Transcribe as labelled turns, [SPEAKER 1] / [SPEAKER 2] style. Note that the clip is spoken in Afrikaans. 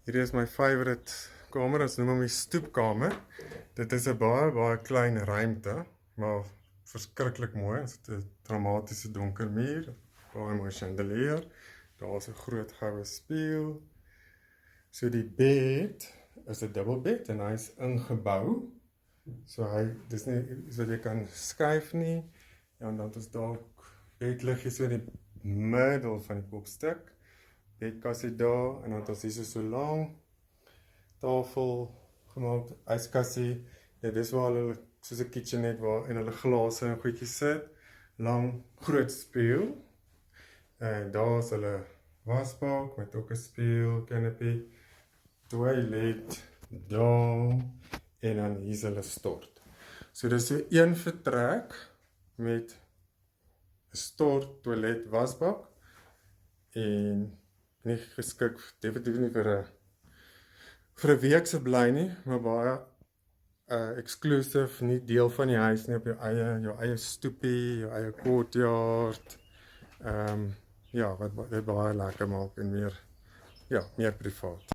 [SPEAKER 1] Hierdie is my favorite kamer, ons noem hom die stoepkamer. Dit is 'n baie klein ruimte, maar verskriklik mooi. Ons het 'n dramatiese donker muur, baie mooi chandelier. Daar is 'n groot goue spieël. So die bed is 'n dubbelbed en hy is ingebou. So dis nie so jy kan skuif nie. Ja, en dan is daar bedliggie so in die middel van die kopstuk. Bedkassie daar, en dan het ons hier so lang tafel gemaak, yskassie. Ja, dis waar hulle, soos 'n kitchenette waar, en hulle glase en goedjies sit. Lang, groot spieël. En daar is hulle wasbak, met ook 'n spieël, canopy, toilet, daar, en dan hier is hulle stort. So dis so een vertrek, met 'n stort, toilet, wasbak, en nie geskik, definitief nie vir 'n week se bly nie, maar baie exclusive, nie deel van die huis nie, op jou eie stoepie, jou eie courtyard, ja, wat baie lekker maak en meer privaat.